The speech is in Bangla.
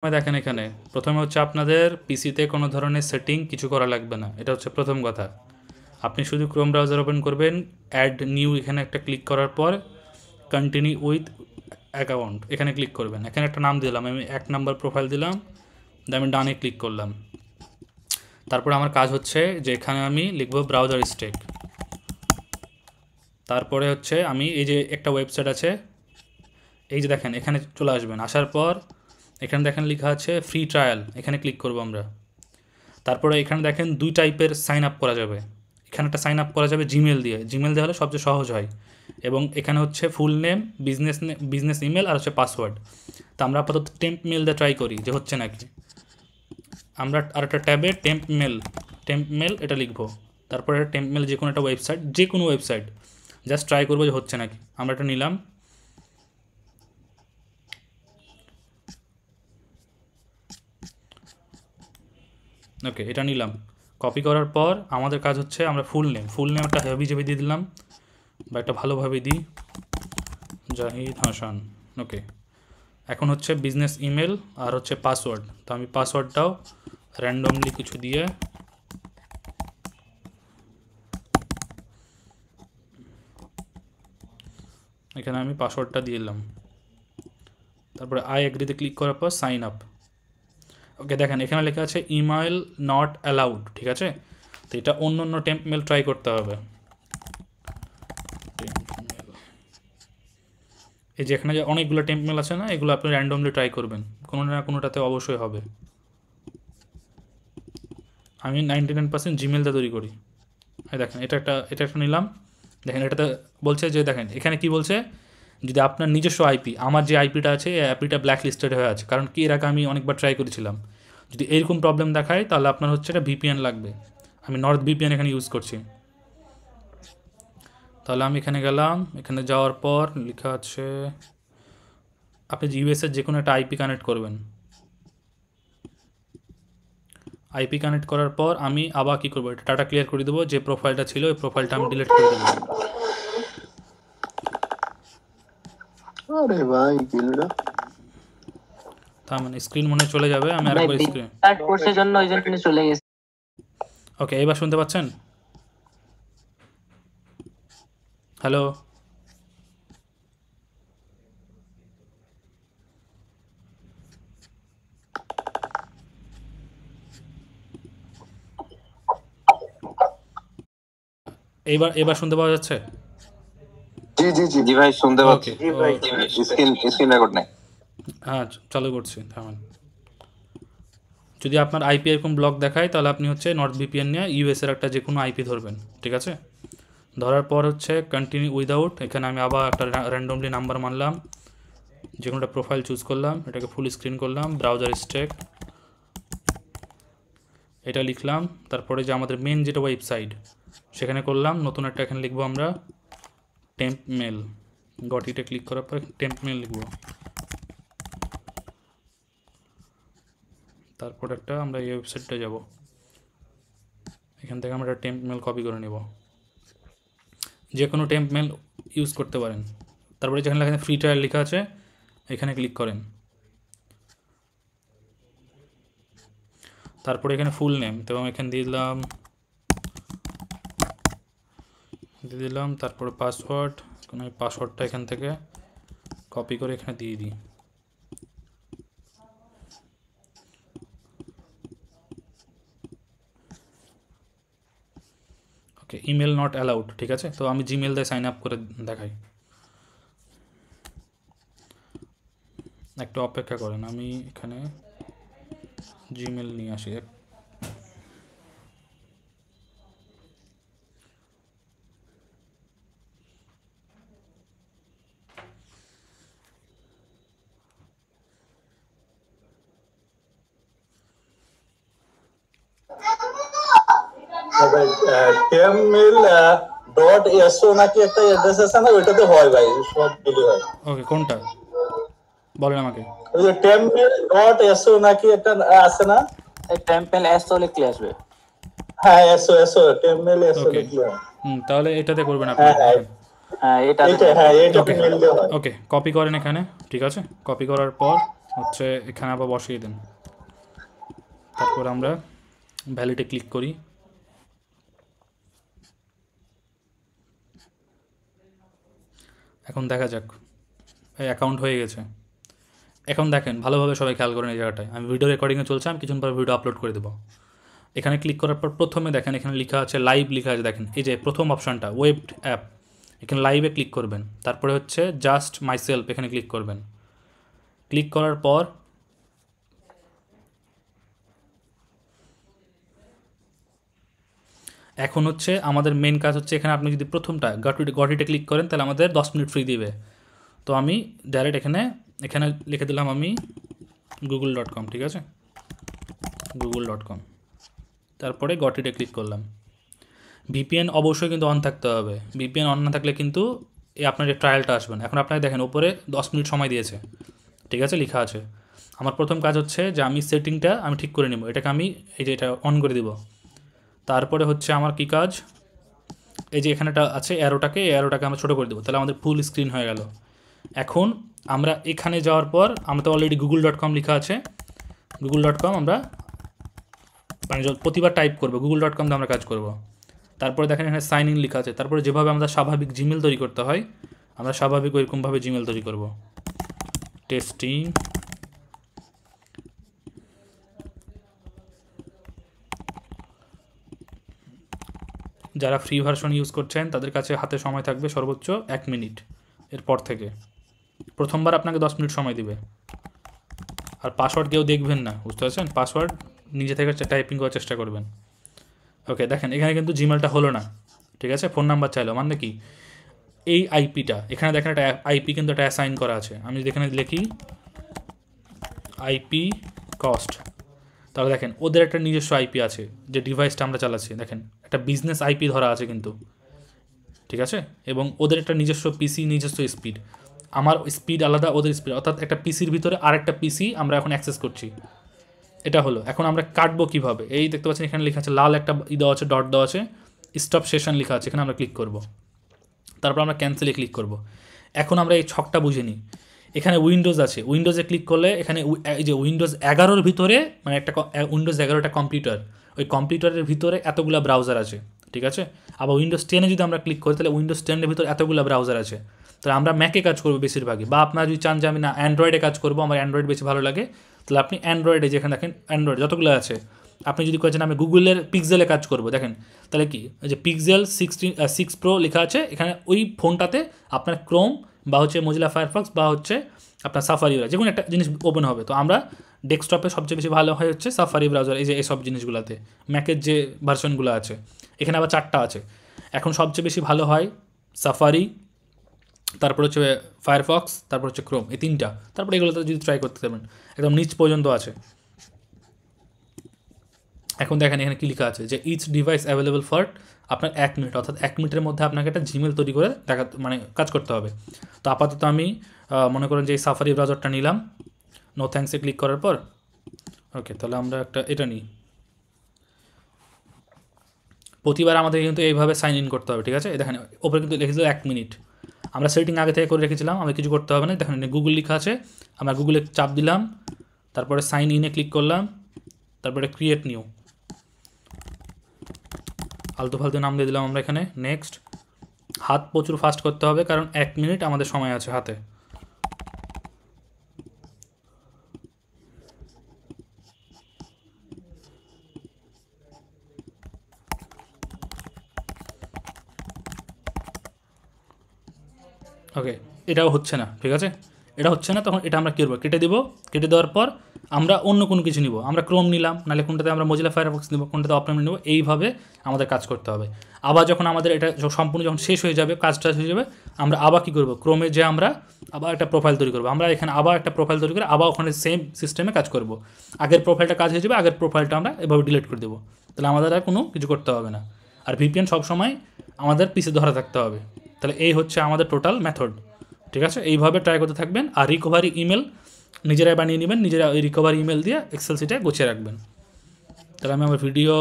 দেখেন এখানে প্রথমে হচ্ছে আপনাদের পিসিতে কোনো ধরনের সেটিং কিছু করা লাগবে না, এটা হচ্ছে প্রথম কথা। আপনি শুধু ক্রোম ব্রাউজার ওপেন করবেন, অ্যাড নিউ এখানে একটা ক্লিক করার পর কন্টিনিউ উইথ অ্যাকাউন্ট এখানে ক্লিক করবেন। এখানে একটা নাম দিলাম, আমি 1 নাম্বার প্রোফাইল দিলাম, আমি ডানে ক্লিক করলাম। তারপরে আমার কাজ হচ্ছে যে এখানে আমি লিখব ব্রাউজার স্টেক। তারপরে হচ্ছে আমি এই যে একটা ওয়েবসাইট আছে, এই যে দেখেন এখানে চলে আসবেন। আসার পর এখানে দেখেন লেখা আছে ফ্রি ট্রায়াল, এখানে ক্লিক করব আমরা। তারপরে এখানে দেখেন 2 টাইপের সাইন আপ করা যাবে। এখানে একটা সাইন আপ করা যাবে জিমেল দিয়ে, জিমেল দিয়ে হলে সবচেয়ে সহজ হয়। এবং এখানে হচ্ছে ফুল নেম, বিজনেস ইমেল আর হচ্ছে পাসওয়ার্ড। তো আমরা আপাতত টেম্প মেল দিয়ে ট্রাই করি যে হচ্ছে নাকি। আমরা আর একটা ট্যাবে টেম্প মেল এটা লিখবো। তারপরে টেম্প মেল যে কোনো একটা ওয়েবসাইট, যে কোনো ওয়েবসাইট জাস্ট ট্রাই করবো যে হচ্ছে নাকি। আমরা এটা নিলাম। ওকে, এটা নিলাম। কপি করার পর আমাদের কাজ হচ্ছে আমরা ফুল নেম একটা হেভি জেবি দিয়ে দিলাম, বা একটা ভালোভাবে দিই, জাহিদ হাসান। ওকে, এখন হচ্ছে বিজনেস ইমেল আর হচ্ছে পাসওয়ার্ড। তো আমি পাসওয়ার্ডটাও র্যান্ডমলি কিছু দিয়ে এখানে আমি পাসওয়ার্ডটা দিয়ে দিলাম। তারপরে আই এগ্রিতে ক্লিক করার পর সাইন আপ। ওকে, দেখেন এখানে লেখা আছে ইমেল নট অ্যালাউড, ঠিক আছে। তো এটা অন্য অন্য টেম্প মেল ট্রাই করতে হবে। এই যে এখানে যে অনেকগুলো টেম্প মেল আছে না, এগুলো আপনি র্যান্ডমলি ট্রাই করবেন, কোনো না কোনোটাতে অবশ্যই হবে। আমি 99% জিমেলটা তৈরি করি। দেখেন এটা একটা নিলাম। দেখেন এটাতে বলছে যে, দেখেন এখানে কি বলছে, যদি আপনার নিজস্ব আইপি, আমার যে আইপিটা আছে এই আইপিটা ব্ল্যাক লিস্টেড হয়ে আছে, কারণ কি এর আগে আমি অনেকবার ট্রাই করেছিলাম। যদি এরকম প্রবলেম দেখায় তাহলে আপনার হচ্ছে এটা ভিপিএন লাগবে। আমি নর্থ ভিপিএন এখানে ইউজ করছি। তাহলে আমি এখানে গেলাম, এখানে যাওয়ার পর লেখা আছে আপনি ইউএসের যে কোনো একটা আইপি কানেক্ট করবেন। আইপি কানেক্ট করার পর আমি আবার কী করবো, এটা ডাটা ক্লিয়ার করে দেবো। যে প্রোফাইলটা ছিল ওই প্রোফাইলটা আমি ডিলিট করে দেবো। আরে ভাই কিলটা তার মানে স্ক্রিন মনে চলে যাবে। আমি আরেকবার স্ক্রিন স্টার্ট কোর্সের জন্য ওই জন্য চলে গেছে। ওকে, এবার শুনতে পাচ্ছেন? হ্যালো, এবার শুনতে পাওয়া যাচ্ছে? জি জি জি জি ভাই শুনতে পাচ্ছি। ওকে, স্ক্রিন রেকর্ড নাই। হ্যাঁ চালু করছি। থামেন। যদি আপনার আইপি এরকম ব্লক দেখায় তাহলে আপনি হচ্ছে নর্থ ভিপিএন নিয়ে ইউএসের একটা যে কোনো আইপি ধরবেন, ঠিক আছে। ধরার পর হচ্ছে কন্টিনিউ উইদাউট, এখানে আমি আবার একটা র্যান্ডমলি নাম্বার মানলাম, যে কোনো একটা প্রোফাইল চুজ করলাম, এটাকে ফুল স্ক্রিন করলাম, ব্রাউজার স্টেক এটা লিখলাম। তারপরে যে আমাদের মেন যেটা ওয়েবসাইট সেখানে করলাম, নতুন একটা এখানে লিখবো আমরা টেম্প মেল। গটিতে ক্লিক করার পর টেম্প মেল লিখবো। তারপর একটা আমরা এই ওয়েবসাইটটা যাব, এখান থেকে আমরা একটা টেম্প মেল কপি করে নেব। যে কোনো টেম্প মেল ইউজ করতে পারেন। তারপরে যেখানে লেখা ফ্রি ট্রায়াল লেখা আছে এখানে ক্লিক করেন। তারপরে এখানে ফুল নেম, এবং এখানে দিয়ে দিলাম। তারপরে পাসওয়ার্ড, কোনো পাসওয়ার্ডটা এখান থেকে কপি করে এখানে দিয়ে দিই। ওকে, ইমেল নট অ্যালাউড, ঠিক আছে। তো আমি জিমেল দিয়ে সাইন আপ করে দেখাই। একটু অপেক্ষা করেন, আমি এখানে জিমেল নিয়ে আসি। টেমমেল.এসও নাকি একটা অ্যাড্রেস আছে না, ওইটাতে হয় ভাই, সব দিলে হয়। ওকে, কোনটা বলেন আমাকে। ওই যে টেমমেল.এসও নাকি একটা আছে না, টেম্পল এসও লিখলে আসবে। হ্যাঁ এসও টেমমেল.এসও ওকে, লিখলে হয়। তাহলে এটাতে করবেন আপনি। হ্যাঁ এটা এটা মেল দিয়ে হয়। ওকে, কপি করেন এখানে, ঠিক আছে। কপি করার পর হচ্ছে এখানে আবার বসিয়ে দেন। তারপর আমরা ভ্যালিডে ক্লিক করি। এখন দেখা যাক, এই অ্যাকাউন্ট হয়ে গেছে। এখন দেখেন ভালোভাবে সবাই খেয়াল করেন এই জায়গাটায়, আমি ভিডিও রেকর্ডিংয়ে চলছে, আমি কিছুক্ষণ পর ভিডিও আপলোড করে দেবো। এখানে ক্লিক করার পর প্রথমে দেখেন এখানে লেখা আছে লাইভ, লেখা আছে দেখেন, এই যে প্রথম অপশানটা ওয়েব অ্যাপ, এখানে লাইভে ক্লিক করবেন। তারপরে হচ্ছে জাস্ট মাইসেলফ, এখানে ক্লিক করবেন। ক্লিক করার পর এখন হচ্ছে আমাদের মেন কাজ হচ্ছে, এখানে আপনি যদি প্রথমটা গটিতে ক্লিক করেন তাহলে আমাদের 10 মিনিট ফ্রি দিবে। তো আমি ডাইরেক্ট এখানে লিখে দিলাম আমি google.com, ঠিক আছে, google.com। তারপরে গটিতে ক্লিক করলাম। ভিপিএন অবশ্যই কিন্তু অন থাকতে হবে, ভিপিএন অন না থাকলে কিন্তু আপনার যে ট্রায়ালটা আসবেন। এখন আপনাকে দেখেন উপরে 10 মিনিট সময় দিয়েছে, ঠিক আছে, লেখা আছে। আমার প্রথম কাজ হচ্ছে যে আমি সেটিংটা আমি ঠিক করে নেব, এটাকে আমি এই যে এটা অন করে দিব। তারপরে হচ্ছে আমার কি কাজ, এই যে এখানেটা আছে অ্যারোটাকে আমরা ছোটো করে দেবো, তাহলে আমাদের ফুল স্ক্রিন হয়ে গেল। এখন আমরা এখানে যাওয়ার পর আমরা তো অলরেডি google.com লেখা আছে, google.com আমরা মানে প্রতিবার টাইপ করবো google.com দিয়ে আমরা কাজ করব। তারপরে দেখেন এখানে সাইন ইন লেখা আছে। তারপরে যেভাবে আমরা স্বাভাবিক জিমেল তৈরি করতে হয়, আমরা স্বাভাবিক ওইরকমভাবে জিমেল তৈরি করব। টেস্টিং, যারা ফ্রি ভার্সন ইউজ করছেন তাদের কাছে হাতে সময় থাকবে সর্বোচ্চ 1 মিনিট। এরপর থেকে প্রথমবার আপনাকে 10 মিনিট সময় দিবে। আর পাসওয়ার্ড কেউ দেখবেন না, বুঝতে পারছেন, পাসওয়ার্ড নিজে থেকে টাইপিং করার চেষ্টা করবেন। ওকে, দেখেন এখানে কিন্তু জিমেলটা হলো না, ঠিক আছে, ফোন নাম্বার চাইলো, মানে কি এই আইপিটা এখানে দেখেন একটা আইপি কিন্তু একটা অ্যাসাইন করা আছে। আমি যদি এখানে লিখি আইপি কস্ট, তাহলে দেখেন ওদের একটা নিজস্ব আইপি আছে, যে ডিভাইসটা আমরা চালাচ্ছি দেখেন একটা বিজনেস আইপি ধরা আছে কিন্তু, ঠিক আছে, এবং ওদের একটা নিজস্ব পিসি, নিজস্ব স্পিড, আমার স্পিড আলাদা, ওদের স্পিড, অর্থাৎ একটা পিসির ভিতরে আরেকটা পিসি আমরা এখন অ্যাক্সেস করছি। এটা হলো, এখন আমরা কাটবো কীভাবে, এই দেখতে পাচ্ছেন এখানে লেখা আছে লাল একটা দেওয়া আছে, ডট দেওয়া আছে, স্টপ সেশন লেখা আছে, এখানে আমরা ক্লিক করব। তারপর আমরা ক্যান্সেলে ক্লিক করব। এখন আমরা এই ছকটা বুঝে নিই, এখানে উইন্ডোজ আছে, উইন্ডোজে ক্লিক করলে এখানে এই যে উইন্ডোজ 11-র ভিতরে মানে একটা উইন্ডোজ 11টা কম্পিউটার, ওই কম্পিউটারের ভিতরে এতগুলো ব্রাউজার আছে, ঠিক আছে। আবার উইন্ডোজ 10-এ যদি আমরা ক্লিক করি তাহলে উইন্ডোজ 10-এর ভিতরে এতগুলো ব্রাউজার আছে। তাহলে আমরা ম্যাকে কাজ করবো বেশিরভাগই, বা আপনারা যদি চান যে আমি না অ্যান্ড্রয়েডে কাজ করবো, আমার অ্যান্ড্রয়েড বেশি ভালো লাগে, তাহলে আপনি অ্যান্ড্রয়েডে যেখানে দেখেন অ্যান্ড্রয়েড যতগুলো আছে, আপনি যদি কয়েছেন আমি গুগলের পিক্সেলে কাজ করবো, দেখেন তাহলে কি যে পিক্সেল 6 Pro লেখা আছে এখানে, ওই ফোনটাতে আপনার ক্রোম বা হচ্ছে মোজিলা ফায়ারফক্স বা হচ্ছে আপনার সাফারি, যে কোনো একটা জিনিস ওপেন হবে। তো আমরা ডেস্কটপে সবচেয়ে বেশি ভালো হয় হচ্ছে সাফারি ব্রাউজার, এই যে এইসব জিনিসগুলোতে ম্যাকের যে ভার্সনগুলো আছে, এখানে আবার 4টা আছে। এখন সবচেয়ে বেশি ভালো হয় সাফারি, তারপর হচ্ছে ফায়ারফক্স, তারপর হচ্ছে ক্রোম, এই 3টা। তারপর এগুলোতে যদি ট্রাই করতে পারবেন, একদম নিচ পর্যন্ত আছে। এখন দেখেন এখানে কি লেখা আছে যে ইচ ডিভাইস অ্যাভেলেবল ফর আপনার 1 মিনিট, অর্থাৎ 1 মিনিটের মধ্যে আপনাকে একটা জিমেল তৈরি করে মানে কাজ করতে হবে। তো আপাতত আমি মনে করেন যে এই সাফারি ব্রাউজারটা নিলাম, নো থ্যাঙ্কসে ক্লিক করার পর ওকে, তাহলে আমরা একটা এটা নিই। প্রতিবার আমাদের কিন্তু এইভাবে সাইন ইন করতে হবে, ঠিক আছে। দেখেন ওপরে কিন্তু লিখেছিল 1 মিনিট, আমরা সেটিং আগে থেকে করে রেখেছিলাম, আমি কিছু করতে হবে না। দেখেন গুগল লেখা আছে, আমরা গুগলে চাপ দিলাম, তারপরে সাইন ইনে ক্লিক করলাম, তারপরে ক্রিয়েট নিউ, আলতু ফালতু নাম দিয়ে দিলাম আমরা এখানে, নেক্সট। হাত প্রচুর ফাস্ট করতে হবে কারণ 1 মিনিট আমাদের সময় আছে হাতে। ওকে, এটাও হচ্ছে না, ঠিক আছে, এটা হচ্ছে না, তখন এটা আমরা কী করবো, কেটে দেবো। কেটে দেওয়ার পর আমরা অন্য কোনো কিছু নিব, আমরা ক্রোম নিলাম, নাহলে কোনটাতে আমরা মোজিলা ফায়ারফক্স নিব, কোনটাতে অপেরা নিব, এইভাবে আমাদের কাজ করতে হবে। আবার যখন আমাদের এটা সম্পূর্ণ যখন শেষ হয়ে যাবে, কাজটা হয়ে যাবে, আমরা আবার কী করবো, ক্রোমে যে আমরা আবার একটা প্রোফাইল তৈরি করবো, আমরা এখানে আবার একটা প্রোফাইল তৈরি করে আবার ওখানে সেম সিস্টেমে কাজ করব। আগের প্রোফাইলটা কাজ হয়ে যাবে, আগের প্রোফাইলটা আমরা এভাবে ডিলিট করে দেবো, তাহলে আমাদের আর কোনো কিছু করতে হবে না। আর ভিপিএন সবসময় আমাদের পিছে ধরা থাকতে হবে। তাহলে এই হচ্ছে আমাদের টোটাল মেথড, ঠিক আছে। এইভাবে ট্রাই করতে থাকবেন। আর রিকভারি ইমেল নিজেরাই বানিয়ে নেবেন, নিজেরা ওই রিকভারি ইমেল দিয়ে এক্সেল শিটে গুছিয়ে রাখবেন। তাহলে আমি আমার ভিডিও